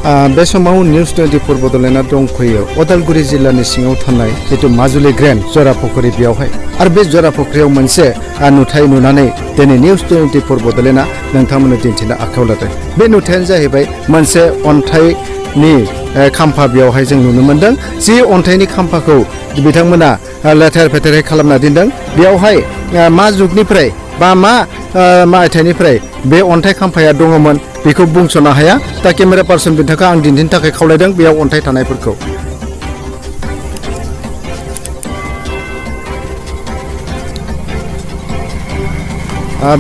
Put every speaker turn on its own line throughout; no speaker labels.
बे समाव निउज 24 बड'लेण्डआ दंफैयो उदालगुरि जिल्लानि सिङाव थानाय जितु माजुलि ग्रेन्ड जरा फुख्रि बेयावहाय आरो बे जरा फुख्रियाव मोनसे नुथाय नुनानै दिनै निउज 24 बड'लेण्डआ नोंथांमोननो दिन्थिनो आखायाव लादों। बे नुथायानो जाहैबाय मोनसे अन्थाइनि खाम्फा बेयावहाय जों नुनो मोन्दों। जि अन्थाइनि खाम्फाखौ बिथांमोना लेथेर फेथेरै खालामना दोनदों। बेयावहाय मा जुगनिफ्राय बा मा मायथाइनिफ्राय बे अन्थाइ खाम्फाया दङमोन बेखौ बुंस'नो हाया। दा केमेरा पार्सन बिथांखौ आं दिन्थिनो थाखाय खावलायदों बेयाव अन्थाइ थानायफोरखौ।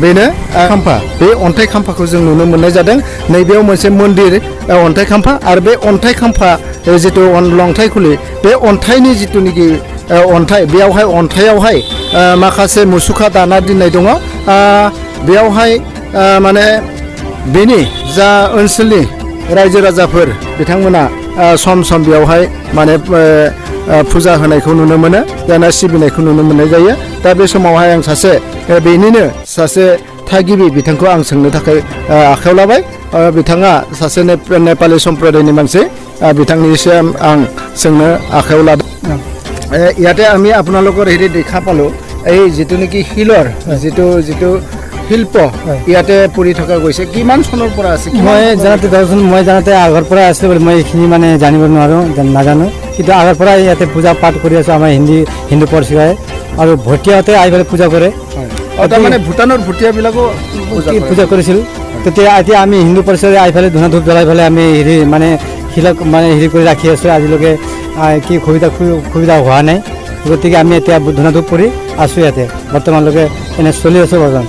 बेनो खाम्फा, बे अन्थाइ खाम्फाखौ जों नुनो मोननाय जादों। नैबेयाव मोनसे मन्दिर अन्थाइ खाम्फा आरो बे अन्थाइ खाम्फा जितु लंथाइ खुलि बे अन्थाइनि जितुनिखि अन्थाइ बेयावहाय अन्थाइयावहाय माखासे मुसुखा दाना दोननाय दङ। बेयावहाय माने बेनि जा ओनसोलनि रायजो राजाफोर बिथांमोना सम सम बेयावहाय माने फुजा होनायखौ नुनो मोनो, दाना सिबिनायखौ नुनो मोननाय जायो। दा बे समावहाय आं बेनिनो सासे थागिबि बिथांखौ आं सोंनो थाखाय आखायाव लाबाय। बिथाङा सासे नेपाली सम्प्रदायनि मानसि, बिथांनिसिम आं सोंनो आखायाव लादों। ইয়াতে আমি আপোনালোকৰ হেৰি দেখা পালোঁ এই যিটো নেকি শিলৰ যিটো শিল্প ইয়াতে পৰি থকা গৈছে। কিমান চনৰ পৰা আছে?
মই জানাতে আগৰ পৰা আছে বুলি মই এইখিনি মানে জানিব নোৱাৰোঁ, নাজানো। কিন্তু আগৰ পৰা ইয়াতে পূজা পাঠ কৰি আছোঁ আমাৰ হিন্দু পৰিচয় আৰু ভুটীয়াহঁতে আহি পেলাই পূজা কৰে।
তাৰমানে ভূটানৰ ভুটীয়াবিলাকো
পূজা কৰিছিল। তেতিয়া এতিয়া আমি হিন্দু পৰিচয় আহি পেলাই ধূনা ধূপ জ্বলাই পেলাই আমি হেৰি মানে শিলক মানে হেৰি কৰি ৰাখি আছোঁ। আজিলৈকে কি সুবিধা হোৱা নাই, গতিকে আমি এতিয়া ধূনা ধূপ কৰি আছোঁ ইয়াতে বৰ্তমানলৈকে এনে চলি আছোঁ বৰ্তমান।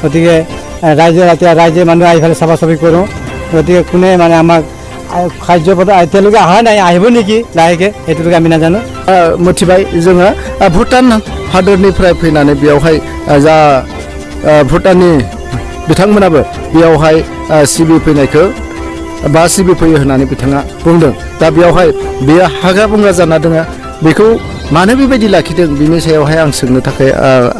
গতিকে ৰাইজে মানুহ আহি পেলাই চাফা চাফি কৰোঁ। গতিকে কোনে মানে আমাক কাৰ্যপত্ৰ এতিয়ালৈকে অহা নাই, আহিব নেকি লাহেকৈ সেইটোলৈকে আমি নাজানো।
मिथिबाय जोङो भुटान हादरनिफ्राय फैनानै बेयावहाय जा भुटाननि बिथांमोनाबो बेयावहाय सिबिफैनायखौ बा सिबिफैयो होननानै बिथाङा बुंदों। दा बेयावहाय बेयो हाग्रा बंग्रा जाना दङ, बेखौ मानो बेबायदि लाखिदों बिनि सायावहाय आं सोंनो थाखाय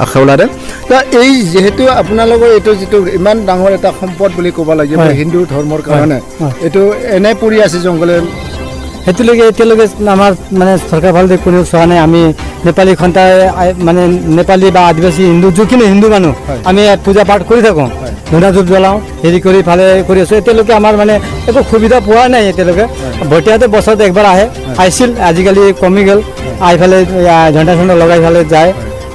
आखायाव लादों। दा এই যেহেতু আপোনালোকৰ এইটো যিটো ইমান ডাঙৰ এটা সম্পদ বুলি ক'ব লাগিব হিন্দু ধৰ্মৰ কাৰণে, এইটো এনে পৰি আছে জংঘলে,
সেইটোলৈকে এতিয়ালৈকে আমাৰ মানে চৰকাৰ ফালে কোনেও চোৱা নাই। আমি নেপালী খন্তাই মানে নেপালী বা আদিবাসী হিন্দু যিখিনি হিন্দু মানুহ আমি ইয়াত পূজা পাঠ কৰি থাকোঁ, ধূনা ধূপ জ্বলাওঁ, হেৰি কৰি ফালে কৰি আছোঁ। এতিয়ালৈকে আমাৰ মানে একো সুবিধা পোৱা নাই। এতিয়ালৈকে ভুটীয়াতে বছৰত একবাৰ আহিছিল, আজিকালি কমি গ'ল। আহি ফালে ঝণ্ডা চণ্ডা লগাই ফালে যায়।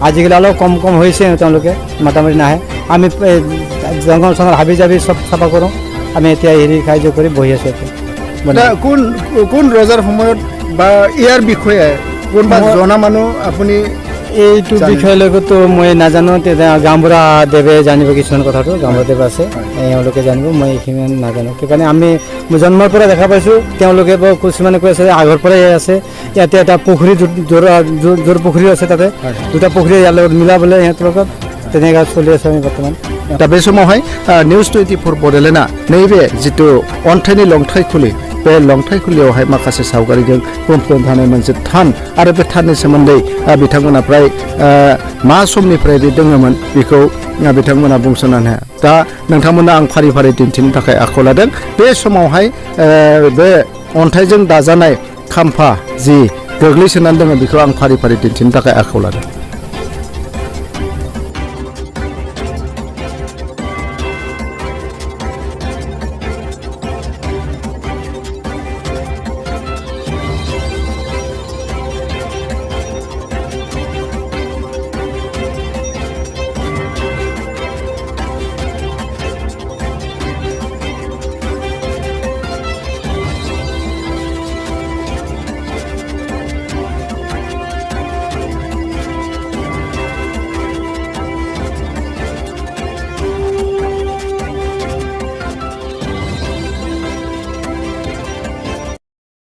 আজিকালি অলপ কম হৈছে, তেওঁলোকে মোটামুটি নাহে। আমি জংঘল চংঘল হাবি জাবি চব চাফা কৰোঁ। আমি এতিয়া হেৰি কাৰ্য কৰি বহি আছোঁ।
কোন ৰজাৰ সময়ত বা ইয়াৰ বিষয়ে কোনোবা জনা মানুহ আপুনি
এইটো বিষয়লৈকেতো মই নাজানো। তেতিয়া গাঁওবুঢ়া দেৱে জানিব কিছুমান কথাটো, গাঁওবুঢ়া দেৱ আছে, এওঁলোকে জানিব, মই এইখিনি নাজানো। সেইকাৰণে আমি জন্মৰ পৰা দেখা পাইছোঁ। তেওঁলোকে কিছুমানে কৈ আছে আগৰ পৰাই আছে। ইয়াতে এটা পুখুৰী জোৰ পুখুৰী আছে, তাতে দুটা পুখুৰী ইয়াৰ লগত মিলাবলৈ সিহঁতৰ লগত তেনেকৈ চলি আছে আমি বৰ্তমান।
दा बे समावहाय निउज 24 बड'लेण्डआ नैबे जितु अन्थाइनि लंथाइ खुलि बे लंथाइ खुलियावहाय माखासे सावगारिजों बुंफबना थानाय मोनसे थान आरो बे थाननि सोमोन्दै बिथांमोना प्राय मा समनिफ्राय बे दङमोन बेखौ बिथांमोना बुंस'नो हाया। दा नोंथांमोना आं फारि फारि दिन्थिनो थाखाय आखायाव लादों। बे समावहाय बे अन्थाइजों दाजानाय खाम्फा जि गोग्लैसोनानै दङ बेखौ आं फारि फारि दिन्थिनो थाखाय आखायाव लादों।